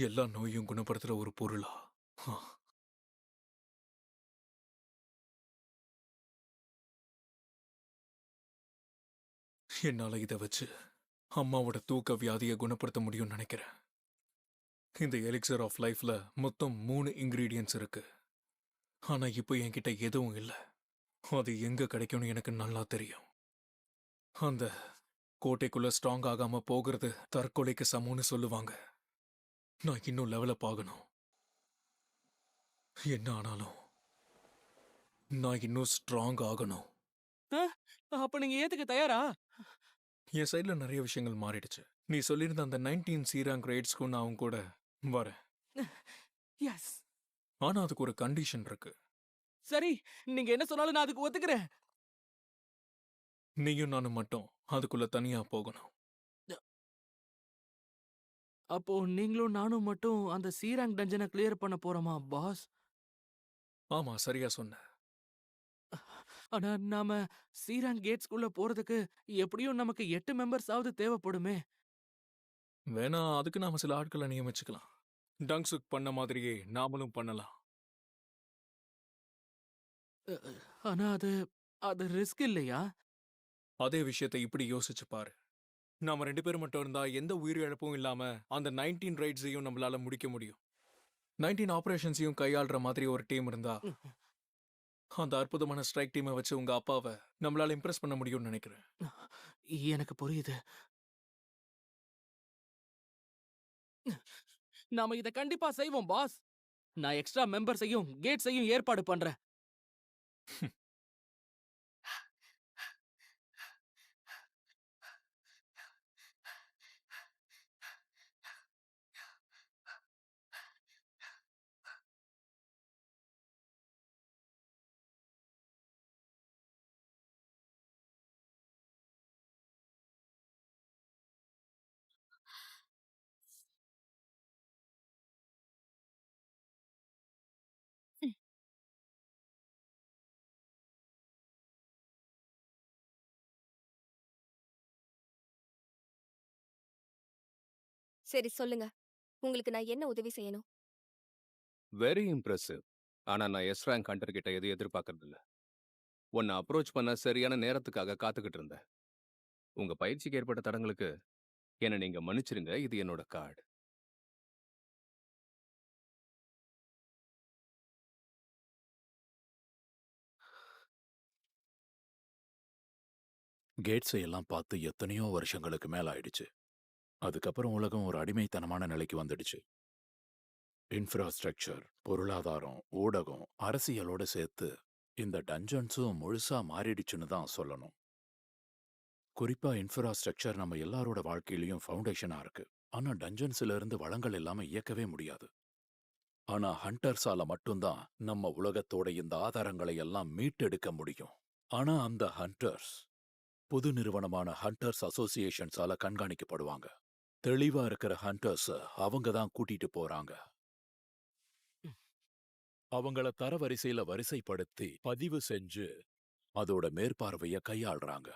எல்லா நோயும் குணப்படுத்துற ஒரு பொருளா? ஆ, என்னால இத வச்சு அம்மாவோட தூக்க வியாதியை குணப்படுத்த முடியும்னு நினைக்கிறேன். இந்த எலிக்சர் ஆஃப் லைஃப்ல மொத்தம் 3 இன்கிரீடியன்ட்ஸ் இருக்கு. ஆனா இப்போ என்கிட்ட எதுவும் இல்ல. அது எங்க கிடைக்கும்னு எனக்கு நல்லா தெரியும். அந்த கோட்டைக்குள்ள ஸ்ட்ராங் ஆகாம போகிறது தற்கொலைக்கு சமம்னு சொல்லுவாங்க. நான் இன்னும் லெவலப் ஆகணும். என்ன ஆனாலும் நான் இன்னும் ஸ்ட்ராங் ஆகணும். அ, அப்ப நீங்க ஏத்துக்க தயாரா? என் சைடுல நிறைய விஷயங்கள் மாறிடுச்சு. நீ சொல்லியிருந்த அந்த 19 சீராங் ரைட்ஸ்க்கும் நான் உன் கூட வரேன். எஸ். ஆனா அதுக்கு ஒரு கண்டிஷன் இருக்கு. சரி, நீங்க என்ன சொன்னாலும் நான் அதுக்கு ஒத்துக்கிறேன். நீயும் நானும் மட்டும் அதுக்குள்ள தனியா போகணும். அப்போ நீங்களும் நானும் மட்டும் அந்த சி ரேங்க் டஞ்சன கிளியர் பண்ண போறோமா பாஸ்? ஆமா, சரியா சொன்ன. ஆனா நாம சி ரேங்க் கேட்ஸ்குள்ள போறதுக்கு எப்படியும் நமக்கு 8 மெம்பர்ஸ் ஆவது தேவைப்படுமே. வேணா அதுக்கு நாம சில ஆட்களை நியமிச்சுக்கலாம். டங்சுக் பண்ண மாதிரியே நாமளும் பண்ணலாம். அ, ஆனா அது அது ரிஸ்க் இல்லையா? அதே விஷயத்தை இப்படி யோசிச்சு பாரு. நாம 2 பேரும் மட்டும் இருந்தா எந்த உயிரிழப்பும் இல்லாம அந்த 19 ரைட்ஸையும் நம்மளால முடிக்க முடியும். 19 ஆபரேஷன்ஸையும் கையாள்ற மாதிரி ஒரு டீம் இருந்தா அந்த அற்புதமான ஸ்ட்ரைக் டீமை வச்சு உங்க அப்பாவை நம்மளால இம்ப்ரெஸ் பண்ண முடியும்னு நினைக்கிறேன். எனக்கு புரியுது. நாம இத கண்டிப்பா செய்வோம் பாஸ். நான் எக்ஸ்ட்ரா மெம்பர்ஸையும் கேட்ஸையும் ஏற்பாடு பண்றேன். சரி சொல்லுங்க. உங்களுக்கு நான் என்ன உதவி செய்யணும்? Very impressive. ஆனா நான் எஸ் ரேங்க் ஹண்டர் கிட்ட எதுவும் எதிர்பார்க்கறது இல்ல. உன்னை அப்ரோச் பண்ண சரியான நேரத்துக்காக காத்துக்கிட்டு இருந்தேன். உங்க பயிற்சிக்கு ஏற்பட்ட தடங்களுக்கு என்ன நீங்க மன்னிச்சிருங்க. இது என்னோட கார்டு. கேட்ஸை எல்லாம் பார்த்து எத்தனையோ வருஷங்களுக்கு மேல ஆயிடுச்சு. அதுக்கப்புறம் உலகம் ஒரு அடிமைத்தனமான நிலைக்கு வந்துடுச்சு. இன்ஃப்ராஸ்ட்ரக்சர், பொருளாதாரம், ஊடகம், அரசியலோட சேர்த்து இந்த டஞ்சன்ஸும் முழுசா மாறிடுச்சுன்னு தான் சொல்லணும். குறிப்பா இன்ஃப்ராஸ்ட்ரக்சர் நம்ம எல்லாரோட வாழ்க்கையிலயும் ஃபவுண்டேஷனா இருக்கு. ஆனா டஞ்சன்ஸ்ல இருந்து வளங்கள் இல்லாம இயக்கவே முடியாது. ஆனா ஹண்டர்ஸால மட்டும்தான் நம்ம உலகத்தோட இந்த ஆதாரங்களை எல்லாம் மீட்டெடுக்க முடியும். ஆனா அந்த ஹண்டர்ஸ் பொது நிறுவனமான ஹண்டர்ஸ் அசோசியேஷன்ஸால கண்காணிக்கப்படுவாங்க. தெளிவா இருக்கிற ஹண்டர்ஸ் அவங்க தான் கூட்டிட்டு போறாங்க. அவங்கள தரவரிசையில வரிசைப்படுத்தி பதிவு செஞ்சு அதோட மேற்பார்வைய கையாள்றாங்க.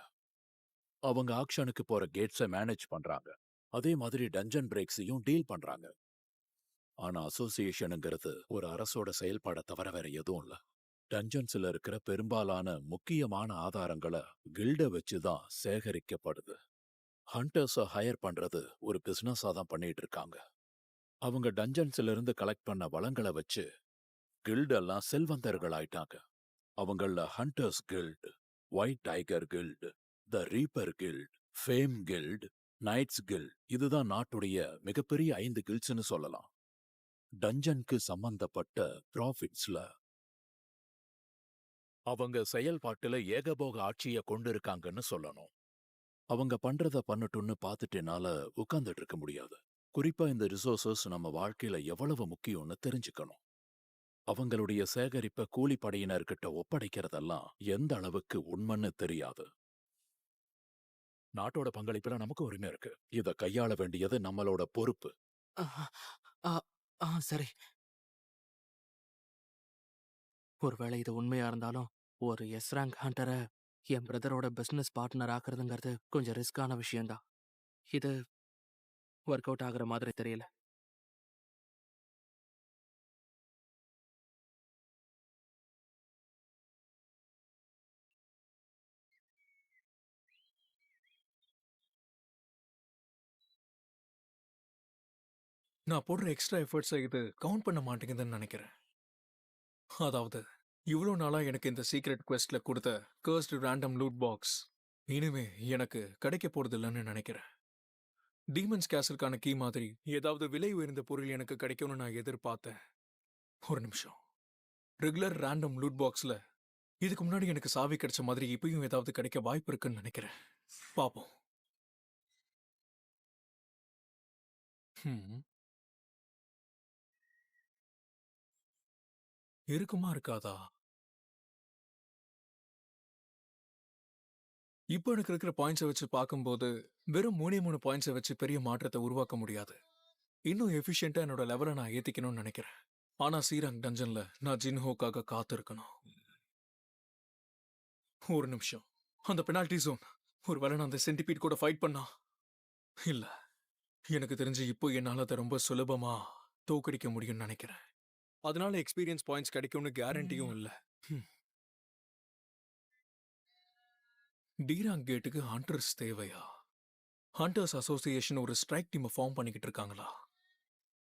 அவங்க ஆக்ஷனுக்கு போற கேட்ஸ மேனேஜ் பண்றாங்க. அதே மாதிரி டஞ்சன் பிரேக்ஸையும் டீல் பண்றாங்க. ஆனா அசோசியேஷனுங்கிறது ஒரு அரசோட செயல்பாட தவிர வேற எதுவும் இல்ல. டஞ்சன்ஸ்ல இருக்கிற பெரும்பாலான முக்கியமான ஆதாரங்களை கில்ட வச்சுதான் சேகரிக்கப்படுது. ஹண்டர்ஸ ஹையர் பண்றது ஒரு பிசினஸா தான் பண்ணிட்டு இருக்காங்க. அவங்க டஞ்சன்ஸ்ல இருந்து கலெக்ட் பண்ண வளங்கள வச்சு கில்ட் எல்லாம் செல்வந்தர்கள் ஆயிட்டாங்க. அவங்கள hunters guild, white tiger guild, the reaper guild, fame guild, knights guild இதுதான் நாட்டுடைய மிகப்பெரிய 5 கில்ட்ஸ்னு சொல்லலாம். டஞ்சனுக்கு சம்பந்தப்பட்ட ப்ராஃபிட்ஸ்ல அவங்க செயல்பாட்டுல ஏகபோக ஆட்சிய கொண்டிருக்காங்கன்னு சொல்லணும். அவங்க பண்றத பண்ணட்டும்னு பார்த்துட்டு என்னால உட்கார்ந்துட்டு இருக்க முடியாது. குறிப்பா இந்த ரிசோர்சஸ் நம்ம வாழ்க்கையில எவ்வளவு முக்கியம்னு தெரிஞ்சுக்கணும். அவங்களுடைய சேகரிப்ப கூலிப்படையினர்கிட்ட ஒப்படைக்கிறதெல்லாம் எந்த அளவுக்கு உண்மைன்னு தெரியாது. நாட்டோட பங்களிப்புல நமக்கு உரிமை இருக்கு. இத கையாள வேண்டியது நம்மளோட பொறுப்பு. ஆ, ஆ, சரி. ஒருவேளை இது உண்மையா இருந்தாலும், ஒரு எஸ் ரேங்க் ஹண்டர என் பிரதரோட பிசினஸ் பார்ட்னர் ஆக்குறதுங்கிறது கொஞ்சம் ரிஸ்கான விஷயம்தான். இது ஒர்க் அவுட் ஆகுற மாதிரி தெரியல. நான் போடுற எக்ஸ்ட்ரா எஃபர்ட்ஸை இது கவுண்ட் பண்ண மாட்டேங்குதுன்னு நினைக்கிறேன். அதாவது இவ்வளோ நாளா எனக்கு இந்த சீக்ரெட் குவெஸ்ட்ல கொடுத்த கர்ஸ்டு ரேண்டம் லூட் பாக்ஸ் இனிமே எனக்கு கிடைக்க போறது இல்லைன்னு நினைக்கிறேன். டீமன்ஸ் கேசலுக்கான கீ மாதிரி ஏதாவது விலை உயர்ந்த பொருள் எனக்கு கிடைக்கும்னு நான் எதிர்பார்த்தேன். ஒரு நிமிஷம். ரெகுலர் ரேண்டம் லூட் பாக்ஸ்ல இதுக்கு முன்னாடி எனக்கு சாவி கிடைச்ச மாதிரி இப்பயும் ஏதாவது கிடைக்க வாய்ப்பு இருக்குன்னு நினைக்கிறேன். பாப்போம். ஹம். இருக்குமா இருக்காதா? இப்போ எனக்கு இருக்கிற பாயிண்ட்ஸை வச்சு பார்க்கும்போது வெறும் 3 பாயிண்ட்ஸை வச்சு பெரிய மாற்றத்தை உருவாக்க முடியாது. இன்னும் எஃபிஷியண்டா என்னோட லெவலை நான் ஏத்திக்கணும்னு நினைக்கிறேன். ஆனா சீரங் டஞ்சன்ல நான் ஜின்ஹோக்காக காத்திருக்கணும். ஒரு நிமிஷம். அந்த பெனால்டி ஜோன் ஒருவேளை நான் அந்த சென்டிபீட் கூட ஃபைட் பண்ணா இல்ல. எனக்கு தெரிஞ்சு இப்போ என்னால அதை ரொம்ப சுலபமா தோக்கடிக்க முடியும்னு நினைக்கிறேன். அதனால எக்ஸ்பீரியன்ஸ் பாயிண்ட்ஸ் கிடைக்கும்னு கேரண்டியும் இல்ல. டீராங் கேட்டுக்கு ஹண்டர்ஸ் தேவையா? ஹண்டர்ஸ் அசோசியேஷன் ஒரு ஸ்ட்ரைக் டீமை ஃபார்ம் பண்ணிக்கிட்டு இருக்காங்களா?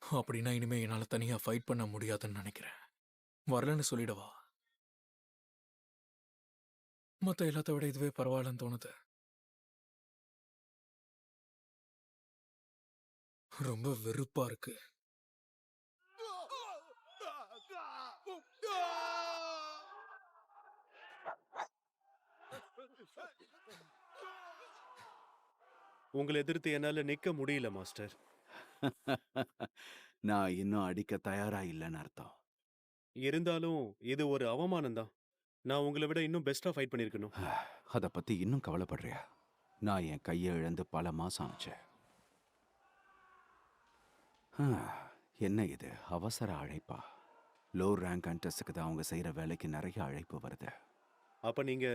அப்படின்னா இனிமே என்னால தனியா ஃபைட் பண்ண முடியாதுன்னு நினைக்கிறேன். வரலன்னு சொல்லிடவா? மத்த எல்லாத்த விட இதுவே பரவாயில்லன்னு தோணுது. ரொம்ப வெறுப்பா இருக்கு. உங்களை எதிர்த்து என்னால நிக்க முடியல மாஸ்டர். நான் இன்னும் அடிக்க தயாரா இல்லைன்னு அர்த்தம். இருந்தாலும் இது ஒரு அவமானம் தான். நான் உங்களை விட இன்னும் பெஸ்டா ஃபைட் பண்ணிருக்கணும். அதை பத்தி இன்னும் கவலைப்படுறியா? நான் என் கையை இழந்து பல மாசம் ஆச்சு. என்ன இது அவசர அழைப்பா? லோ ரேங்க் கண்டஸ்டுக்கு தான் அவங்க செய்யற வேலைக்கு நிறைய அழைப்பு வருது. அப்ப நீங்க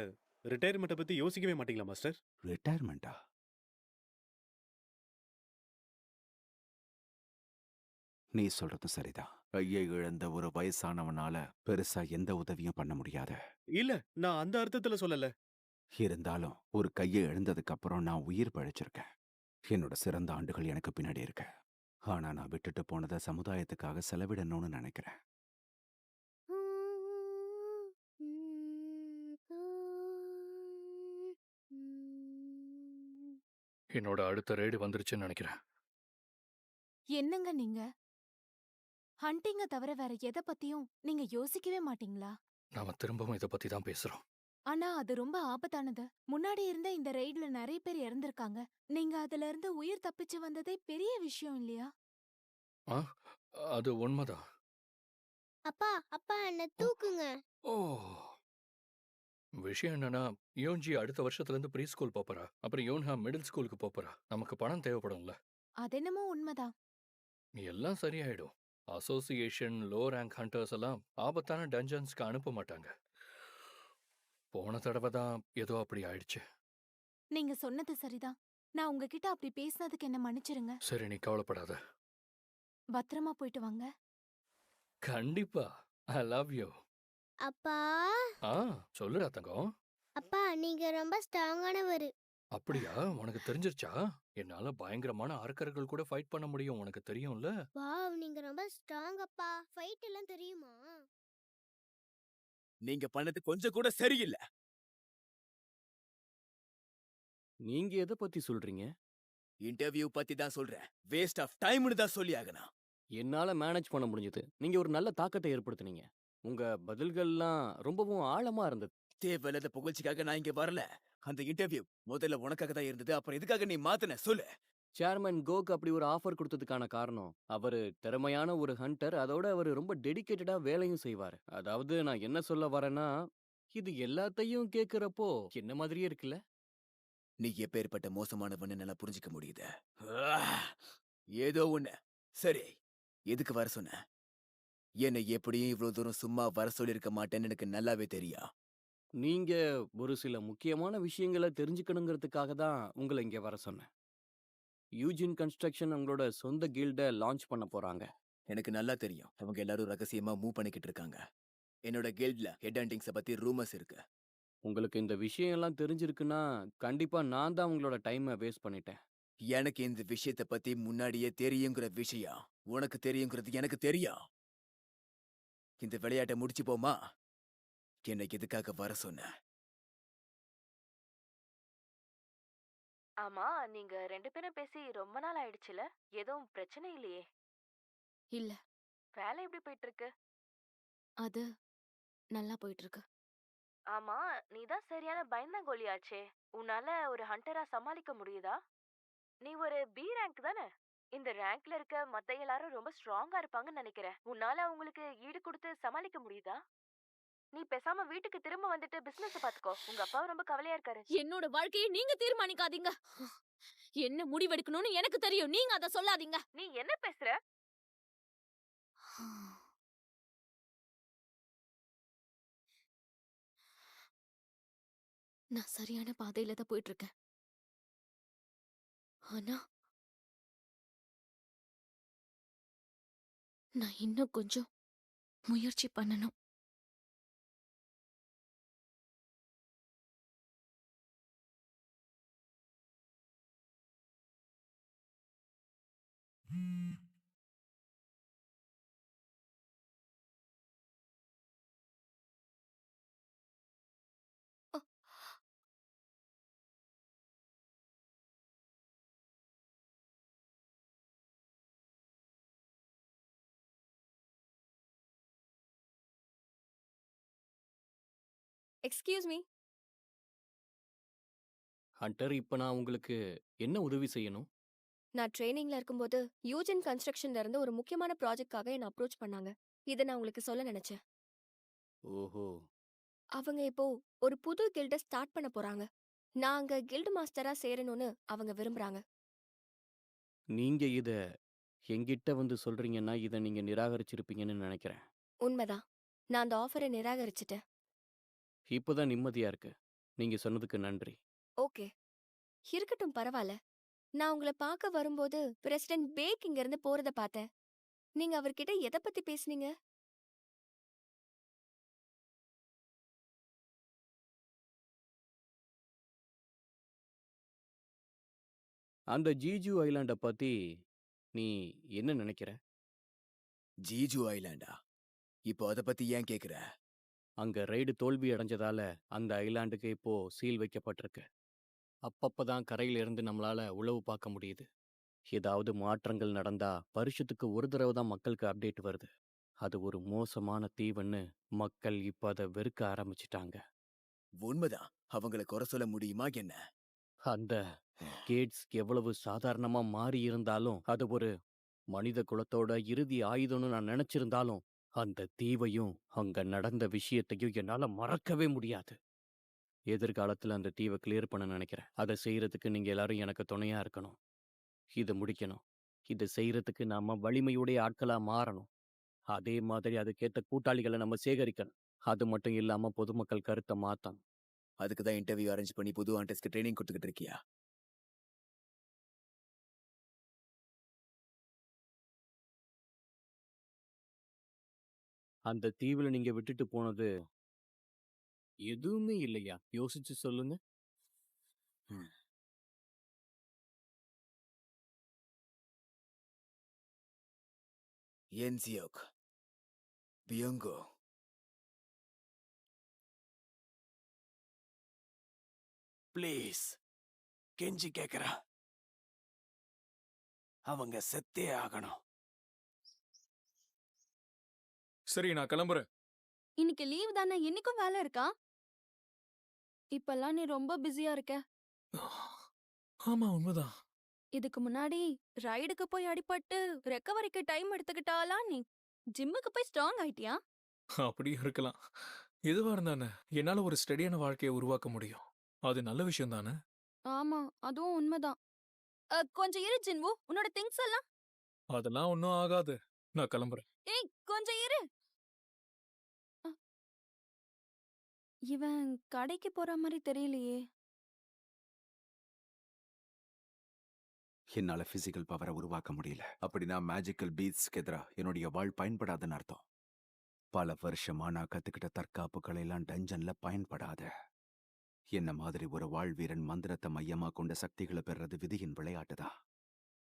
ரிட்டையர்மெண்ட்டை பத்தி யோசிக்கவே மாட்டீங்களா மாஸ்டர்? ரிட்டையர்மெண்டா? நீ சொல்றது சரிதான். கையை இழந்த ஒரு வயசானவனால பெருசா எந்த உதவியும் பண்ண முடியாது. இல்ல, நான் அந்த அர்த்தத்துல சொல்லல. இருந்தாலும் ஒரு கையை இழந்ததுக்கு அப்புறம் நான் உயிர் பழைச்சிருக்கேன். என்னோட சிறந்த ஆண்டுகள் எனக்கு பின்னாடி இருக்கு. ஆனா நான் விட்டுட்டு போனதை சமுதாயத்துக்காக செலவிடணும்னு நினைக்கிறேன். என்னோட அடுத்த ரைடு வந்துருச்சுன்னு நினைக்கிறேன். என்னங்க நீங்க? ஹண்டிங்க தவிர வேற எத பத்தியும் நீங்க யோசிக்கவே மாட்டீங்களா? நாம திரும்பவும் இதை பத்தி தான் பேசுறோம். ஆனா அது ரொம்ப ஆபத்தானது. முன்னாடி இருந்த இந்த ரெய்ட்ல நிறைய பேர் இறந்திருக்காங்க. நீங்க அதுல இருந்து உயிர் தப்பிச்சு வந்ததே பெரிய விஷயம் இல்லையா? அது உண்மைதான். அப்பா அப்பா என்ன தூக்குங்க. ஓ, விஷயம் என்னன்னா, யோன்ஜி அடுத்த வருஷத்துல இருந்து ப்ரீ ஸ்கூல் போறா. அப்புறம் யோன்ஹா மிடில் ஸ்கூலுக்கு போறா. நமக்கு பணம் தேவைப்படும்ல. அதென்னமோ உண்மைதான். எல்லாம் சரியாயிடும். அசோசியேஷன் லோ ரேங்க் ஹண்டர்ஸ் எல்லாம் ஆபத்தான டஞ்சன்ஸ்க்கு அனுப்ப மாட்டாங்க. போன தடவை தான் ஏதோ அப்படி ஆயிடுச்சு. நீங்க சொன்னது சரிதான். நான் உங்ககிட்ட அப்படி பேசினதுக்கு என்ன மன்னிச்சிருங்க. சரி, நீ கவலைப்படாத. பத்திரமா போயிட்டு வாங்க. கண்டிப்பா. I love you. அப்பா சொல்லுடா தங்கம். அப்பா நீங்க ரொம்ப ஸ்ட்ராங்கானவரு. அப்படியா? உனக்கு தெரிஞ்சிருச்சா? என்னால பயங்கரமான ஆர்க்கர்கள் கூட ஃபைட் பண்ண முடியும். உனக்கு தெரியும்ல? வாவ் நீங்க ரொம்ப ஸ்ட்ராங் அப்பா. ஃபைட் எல்லாம் தெரியுமா? நீங்க பண்ணது கொஞ்சம் கூட சரியில்லை. நீங்க எதை பத்தி சொல்றீங்க? இன்டர்வியூ பத்தி தான் சொல்றேன். வேஸ்ட் ஆஃப் டைம்னு தான் சொல்லி ஆகணும். என்னால மேனேஜ் பண்ண முடிஞ்சது. நீங்க ஒரு நல்ல தாக்கத்தை ஏற்படுத்துனீங்க. உங்க பதில்கள்லாம் ரொம்பவும் ஆழமா இருந்தது. தேவையில்லாத புகழ்ச்சிக்காக நான் இங்க வரல. அந்த இன்டர்வியூ முதல்ல உனக்காக தான் இருந்தது. அப்புறம் எதுக்காக நீ மாத்தின சொல்லு. சேர்மன் கோக்கு அப்படி ஒரு ஆஃபர் கொடுத்ததுக்கான காரணம், அவரு திறமையான ஒரு ஹண்டர். அதோட அவரு ரொம்ப டெடிகேட்டடா வேலையும் செய்வாரு. அதாவது நான் என்ன சொல்ல வரேன்னா, இது எல்லாத்தையும் கேக்குறப்போ என்ன மாதிரியே இருக்குல்ல? நீ எப்பேற்பட்ட மோசமானவன்னு என்னால புரிஞ்சுக்க முடியுது. ஏதோ ஒண்ணு. சரி, எதுக்கு வர சொன்ன? என்னை எப்படியும் இவ்வளவு தூரம் சும்மா வர சொல்லியிருக்க மாட்டேன்னு எனக்கு நல்லாவே தெரியும். நீங்க ஒரு சில முக்கியமான விஷயங்களை தெரிஞ்சுக்கணுங்கிறதுக்காக தான் உங்களை இங்க வர சொன்னேன். யூஜின் கன்ஸ்ட்ரக்ஷன் அவங்களோட சொந்த கில்ட லான்ச் பண்ண போறாங்க. எனக்கு நல்லா தெரியும். அவங்க எல்லாரும் ரகசியமா மூவ் பண்ணிக்கிட்டு இருக்காங்க. என்னோட கில்ட்ல ஹெட் ஹண்டிங்ஸ பத்தி ரூமர்ஸ் இருக்கு. உங்களுக்கு இந்த விஷயம் எல்லாம் தெரிஞ்சிருக்குன்னா கண்டிப்பா நான் தான் உங்களோட டைமை வேஸ்ட் பண்ணிட்டேன். எனக்கு இந்த விஷயத்த பத்தி முன்னாடியே தெரியுங்கிற விஷயம் உனக்கு தெரியுங்கிறது எனக்கு தெரியும். இந்த விளையாட்டை முடிச்சு போமா? என்னை எதுக்காக வர சொன்ன? ஆமா, நீங்க 2 பேரும் பேசி ரொம்ப நாள் ஆயிடுச்சுல? எதுவும் பிரச்சனை இல்லையே? இல்ல, வேலை எப்படி போயிட்டு இருக்கு? அது நல்லா போயிட்டு இருக்கு. ஆமா, நீ தான் சரியான பயந்தாங்கோலியாச்சே. உன்னால ஒரு ஹண்டரா சமாளிக்க முடியுதா? நீ ஒரு பி ரேங்க் தானே? இந்த ரேங்க்ல இருக்க மத்த எல்லாரும் ரொம்ப ஸ்ட்ராங்கா இருப்பாங்கன்னு நினைக்கிறேன். உன்னால அவங்களுக்கு ஈடு கொடுத்து சமாளிக்க முடியுதா? நீ பேசாம வீட்டுக்கு திரும்ப வந்துட்டு பிசினஸ் பாத்துக்கோ. உங்க அப்பாவும் ரொம்ப கவலையா இருக்காரு. என்னோட வாழ்க்கையை நீங்க தீர்மானிக்காதீங்க. என்ன முடிவெடுக்கணும்னு எனக்கு தெரியும். நீங்க அத சொல்லாதீங்க. நீ என்ன பேசுற? நான் சரியான பாதையில தான் போயிட்டு இருக்கேன். ஆனா நான் இன்னும் கொஞ்சம் முயற்சி பண்ணணும். Excuse me. ஹண்டர், இப்ப நான் உங்களுக்கு என்ன உதவி செய்யணும்? நான் ட்ரெய்னிங்ல இருக்கும்போது யூஜின் கன்ஸ்ட்ரக்ஷன்ல இருந்து ஒரு முக்கியமான ப்ராஜெக்ட்காக என்ன அப்ரோச் பண்ணாங்க. இத நான் உங்களுக்கு சொல்ல நினைச்சேன். ஓஹோ! அவங்க இப்போ ஒரு புது கில்ட ஸ்டார்ட் பண்ண போறாங்க. நான் அங்க கில்டு மாஸ்டரா சேரணும்னு அவங்க விரும்புறாங்க. நீங்க இத என்கிட்ட வந்து சொல்றீங்கன்னா, இத நீங்க நிராகரிச்சிருப்பீங்கன்னு நெனைக்கிறேன். உண்மைதான். நான் அந்த ஆஃபரை நிராகரிச்சுட்டேன். இப்பதான் நிம்மதியா இருக்கு. நீங்க சொன்னதுக்கு நன்றி. ஓகே, இருக்கட்டும், பரவாயில்ல. நான் உங்கள பார்க்க வரும்போது பிரசிடென்ட் பேக் இங்க இருந்து போறத பார்த்தேன். நீங்க அவர்கிட்ட எதை பத்தி பேசுனீங்க? அந்த ஜீஜு ஐலாண்ட பத்தி நீ என்ன நெனைக்கிற? ஜீஜு ஐலாண்டா? இப்போ அத பத்தி ஏன் கேக்குற? அங்க ரெய்டு தோல்வி அடைஞ்சதால அந்த ஐலாண்டுக்கு இப்போ சீல் வைக்கப்பட்டிருக்கு. அப்பப்பதான் கரையில இருந்து நம்மளால உளவு பார்க்க முடியுது. ஏதாவது மாற்றங்கள் நடந்தா வருஷத்துக்கு ஒரு தடவை தான் மக்களுக்கு அப்டேட் வருது. அது ஒரு மோசமான தீவுன்னு மக்கள் இப்ப அத வெறுக்க ஆரம்பிச்சிட்டாங்க. உண்மைதான். அவங்கள குறை சொல்ல முடியுமா என்ன? அந்த கேட்ஸ் எவ்வளவு சாதாரணமா மாறி இருந்தாலும், அது ஒரு மனித குலத்தோட இறுதி ஆயுதம்னு நான் நினைச்சிருந்தாலும், அந்த தீவையும் அங்க நடந்த விஷயத்தையும் என்னால மறக்கவே முடியாது. எதிர்காலத்துல அந்த தீவை கிளியர் பண்ண நினைக்கிறேன். அதை செய்யறதுக்கு நீங்க எல்லாரும் எனக்கு துணையா இருக்கணும். இதை முடிக்கணும். இதை செய்யறதுக்கு நாம வலிமையுடைய ஆட்களா மாறணும். அதே மாதிரி அதுக்கேத்த கூட்டாளிகளை நம்ம சேகரிக்கணும். அது மட்டும் இல்லாம பொதுமக்கள் கருத்தை மாத்தணும். அதுக்கு தான் இன்டர்வியூ அரேஞ்ச் பண்ணி புது ஆண்டர்ஸ்க்கு ட்ரைனிங் கொடுத்துக்கிட்டு இருக்கியா? அந்த தீவுல நீங்க விட்டுட்டு போனது எதுவுமே இல்லையா? யோசிச்சு சொல்லுங்க. என்சியோக், பியோங்கோ, ப்ளீஸ், கெஞ்சி கேக்குறா. அவங்க செத்தே ஆகணும். சரி, நான் கிளம்புறேன். இன்னைக்கு லீவ் தானே, இன்னைக்கும் வேலை இருக்கா? இப்பெல்லாம் நீ ரொம்ப பிஸியா இருக்க. ஆமா, உண்மைதான். இதுக்கு முன்னாடி ரைடுக்கு போய் அடிபட்டு ரெக்கவரிக்கு டைம் எடுத்துக்கிட்டாலாம் நீ ஜிம்முக்கு போய் ஸ்ட்ராங் ஆயிட்டியா? அப்படியும் இருக்கலாம். எதுவா இருந்தானே, என்னால ஒரு ஸ்டெடியான வாழ்க்கையை உருவாக்க முடியும். அது நல்ல விஷயம் தானே? ஆமா, அதுவும் உண்மைதான். கொஞ்சம் இரு ஜின்வு, உன்னோட திங்ஸ் எல்லாம். அதெல்லாம் ஒன்றும் ஆகாது. நான் கிளம்புறேன். ஏய், கொஞ்சம் இரு. அ, இவன் கடைக்கு போற மாதிரி தெரியலையே. என்னால பிசிக்கல் பவரை உருவாக்க முடியல. அப்படின்னா மேஜிக்கல் பீட்ஸ்க்கு எதிரா என்னுடைய வாழ் பயன்படாதுன்னு அர்த்தம். பல வருஷமா நான் கத்துக்கிட்ட தற்காப்பு கலையெல்லாம் டஞ்சன்ல பயன்படாத. என்ன மாதிரி ஒரு வாழ்வீரன் மந்திரத்தை மையமா கொண்ட சக்திகளை பெறது விதியின் விளையாட்டுதான்.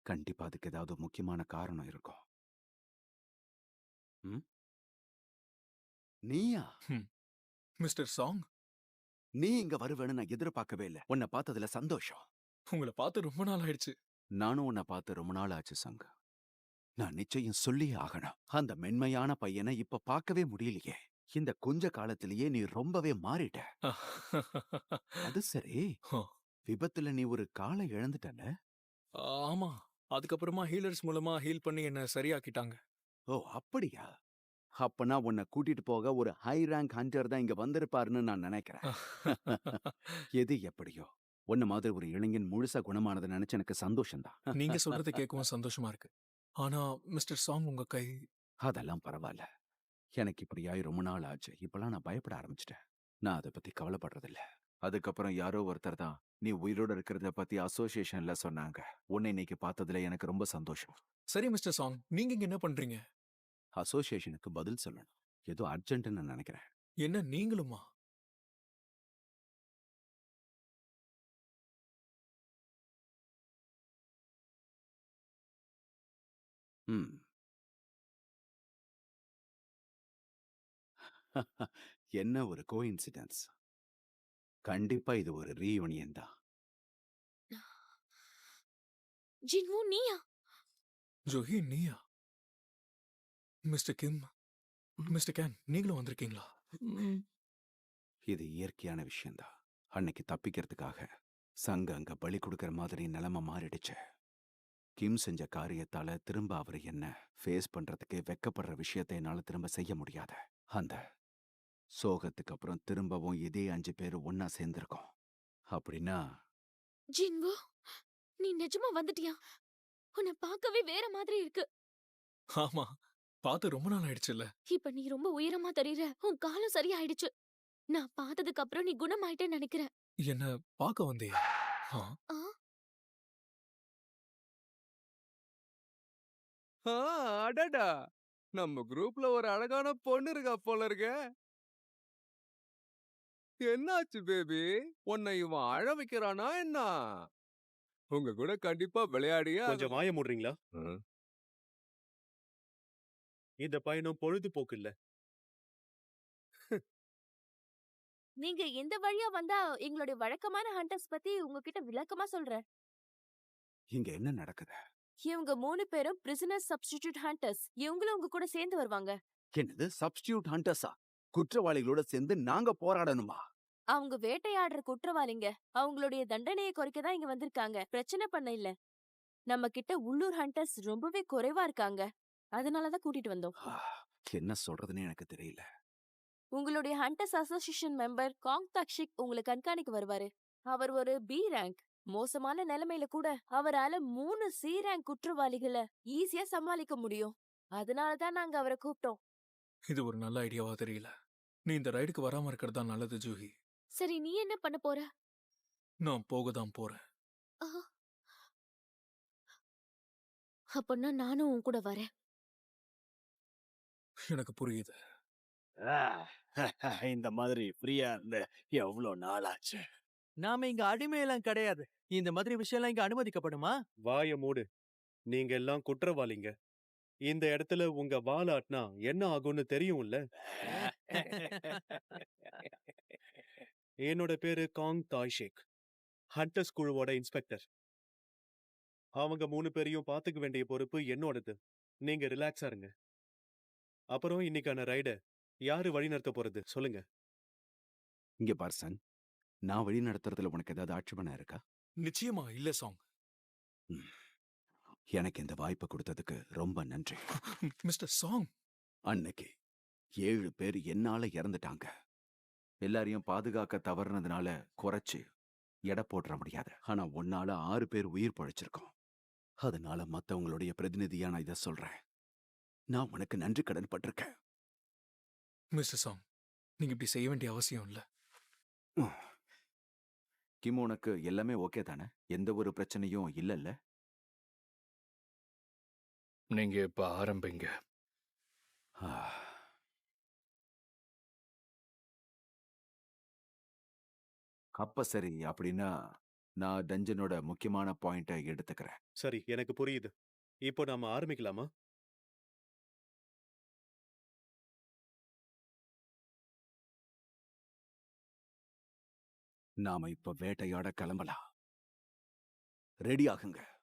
கண்டிப்பா அதுக்கு ஏதாவது முக்கியமான காரணம் இருக்கும். ம்? நீயா? மிஸ்டர் சாங், நீ இங்க வருவேன்னு நான் எதிர்பார்க்கவே இல்லை. உன்னை பார்த்ததுல சந்தோஷம். உங்களை பார்த்து ரொம்ப நாள் ஆயிடுச்சு. நானும் உன்னை பார்த்து ரொம்ப நாள் ஆச்சு சங்க. நான் நிச்சயம் சொல்லியே ஆகணும். அந்த மென்மையான பையனை இப்ப பார்க்கவே முடியலையே. இந்த கொஞ்ச காலத்திலேயே நீ ரொம்பவே மாறிட்ட. அது சரி, ஆ. விபத்துல நீ ஒரு காலை இழந்துட்டல. ஆமா, அதுக்கப்புறமா ஹீலர்ஸ் மூலமா ஹீல் பண்ணி என்ன சரியாக்கிட்டாங்க. ஓ அப்படியா? அப்பனா உன்னை கூட்டிட்டு போக ஒரு ஹை ரேங்க் ஹண்டர் தான் இங்க வந்திருப்பாருன்னு நான் நினைக்கிறேன். எது எப்படியோ உன்ன மாதிரி ஒரு இளைஞன் முழுசா குணமானதை நினைச்சு எனக்கு சந்தோஷம்தான். நீங்க சொல்றதை கேட்கவும் சந்தோஷமா இருக்கு. ஆனா மிஸ்டர் சாங், உங்க கை அதெல்லாம் பரவாயில்ல. எனக்கு இப்படியாய் ரொம்ப நாள் ஆச்சு. இப்பெல்லாம் நான் பயப்பட ஆரம்பிச்சிட்டேன். நான் அதை பத்தி கவலைப்படுறதில்ல. அதுக்கப்புறம் யாரோ ஒருத்தர் தான் நீ உயிரோட இருக்கிறத பத்தி அசோசியேஷன்ல சொன்னாங்க. உன்னை இன்னைக்கு பார்த்ததுல எனக்கு ரொம்ப சந்தோஷம். சரி மிஸ்டர் சாங், நீங்க இங்க என்ன பண்றீங்க? அசோசியேஷனுக்கு பதில் சொல்லணும். ஏதோ அர்ஜென்ட்னு நினைக்கிறேன். என்ன நீங்களுமா? ம். என்ன ஒரு கோஇன்சிடென்ஸ். கண்டிப்பா இது ஒரு ரீயூனியன் தான். ஜின்வோ, நீயா? ஜோஹி, நீயா? மிஸ்டர் கிம், மிஸ்டர் கேன், நீங்களும் வந்திருக்கீங்களா? இது இயற்கையான விஷயம்தான். அன்னைக்கு தப்பிக்கிறதுக்காக சங்க அங்க பலி கொடுக்கற மாதிரி நிலைமை மாறிடுச்சு. கிம் செஞ்ச காரியத்தால திரும்ப அவர் என்ன ஃபேஸ் பண்றதுக்கு வெக்கப்படுற விஷயத்தை என்னால திரும்ப செய்ய முடியாது. அந்த சோகத்துக்கு அப்புறம் திரும்பவும் இதே 5 பேர் ஒன்னா சேர்ந்திருக்கோம். அப்படின்னா ஜின்வோ, நீ நிஜமா வந்துட்டியா? உன்னை பார்க்கவே வேற மாதிரி இருக்கு. ஆமா, பார்த்து ரொம்ப நாள் ஆயிடுச்சுல்ல. இப்ப நீ ரொம்ப உயரமா தெரியற. உன் காலம் சரியாயிடுச்சு. நான் பார்த்ததுக்கு அப்புறம் நீ குணமாயிட்டேன்னு நினைக்கிறேன். என்ன பார்க்க வந்தியா? ஆ, ஆ, அடடா, நம்ம குரூப்ல ஒரு அழகான பொண்ணு இருக்கா போல இருக்க. என்னாச்சு பேபி? உன்னை இவன் அழ வைக்கிறானா என்ன? உங்க கூட கண்டிப்பா விளையாடியே கொஞ்சம் வாய மூடுறீங்களா? ம். இந்த பையனும் பொழுதுபோக்கு இல்ல. நீங்க இந்த வழியா வந்தா எங்களுடைய வழக்கமான ஹண்டர்ஸ் பத்தி உங்ககிட்ட விளக்கமா சொல்றேன். இங்க என்ன நடக்குது? இவங்க 3 பேரும் பிரிசனர் சப்ஸ்டிடியூட் ஹண்டர்ஸ். இவங்களும் உங்க கூட சேர்ந்து வருவாங்க. என்னது சப்ஸ்டியூட் ஹண்டர்ஸா? குற்றவாளிகளோட சேர்ந்து நாங்க போராடணுமா? அவங்க வேட்டையாடுற குற்றவாளிங்க. அவங்களுடைய தண்டனையை குறைக்க தான் இங்க வந்திருக்காங்க. பிரச்சனை பண்ண இல்ல. நம்ம கிட்ட உள்ளூர் ஹண்டர்ஸ் ரொம்பவே குறைவா இருக்காங்க. அதனாலதான் கூட்டிட்டு வந்தோம். என்ன சொல்றதுன்னு எனக்கு தெரியல. உங்களுடைய ஹண்டர்ஸ் அசோசியேஷன் மெம்பர் காங் தக்ஷிக் உங்களை கண்காணிக்க வருவாரு. அவர் ஒரு பி ரேங்க். மோசமான நிலைமையில கூட அவரால 3 சி ரேங்க் குற்றவாளிகளை ஈஸியா சமாளிக்க முடியும். அதனாலதான் நாங்க அவரை கூப்பிட்டோம். இது ஒரு நல்ல ஐடியாவா தெரியல. நீ இந்த ரைடுக்கு வராம இருக்கிறது தான் நல்லது ஜூஹி. சரி, நீ என்ன பண்ண போற? நான் போக தான் போறேன். ஆ, அப்பன்னா நானும் உன் கூட வரேன். எனக்கு புரியுது. இந்த மாதிரி ஃப்ரீயா இருந்து எவ்வளவு நாள் ஆச்சு. நாம இங்க அடிமையெல்லாம் கிடையாது. இந்த மாதிரி விஷயம்லாம் இங்க அனுமதிக்கப்படுமா? வாய மூடு. நீங்க எல்லாம் குற்றவாளிங்க. இந்த இடத்துல உங்க வாலாட்டினா என்ன ஆகும்னு தெரியும்ல. என்னோட பேரு காங் தாய்ஷேக், ஹண்டர்ஸ் குழுவோட இன்ஸ்பெக்டர். அவங்க 3 பேரையும் பாத்துக்க வேண்டிய பொறுப்பு என்னோடது. நீங்க ரிலாக்ஸா இருங்க. அப்புறம் இன்னைக்கான ரைட யாரு வழி நடத்த போறது சொல்லுங்க. இங்க பார் சன், நான் வழி நடத்துறதுல உனக்கு ஏதாவது ஆட்சேபனை இருக்கா? நிச்சயமா இல்ல சாங். ம். எனக்கு இந்த வாய்ப்பு கொடுத்ததுக்கு ரொம்ப நன்றி. மிஸ்டர் சாங், அன்னைக்கு 7 பேர் என்னால இறந்துட்டாங்க. எல்லாரையும் பாதுகாக்க தவறுனதுனால குறைச்சு எடை போட்டுற முடியாது. ஆனா உன்னால 6 பேர் உயிர் பழைச்சிருக்கோம். அதனால மத்தவங்களுடைய பிரதிநிதியா நான் இதை சொல்றேன். நான் உனக்கு நன்றி கடன் பட்டிருக்கேன். மிஸ்டர் சாங், நீங்க இப்படி செய்ய வேண்டிய அவசியம் இல்ல. கிம், உனக்கு எல்லாமே ஓகே தானே? எந்த ஒரு பிரச்சனையும் இல்லல்ல? நீங்க இப்ப ஆரம்பிங்க. அப்ப சரி, அப்படின்னா நான் டஞ்சனோட முக்கியமான பாயிண்ட்டை எடுத்துக்கிறேன். சரி, எனக்கு புரியுது. இப்போ நாம ஆரம்பிக்கலாமா? நாம இப்ப வேட்டையாட கிளம்பலாம். ரெடி ஆகுங்க.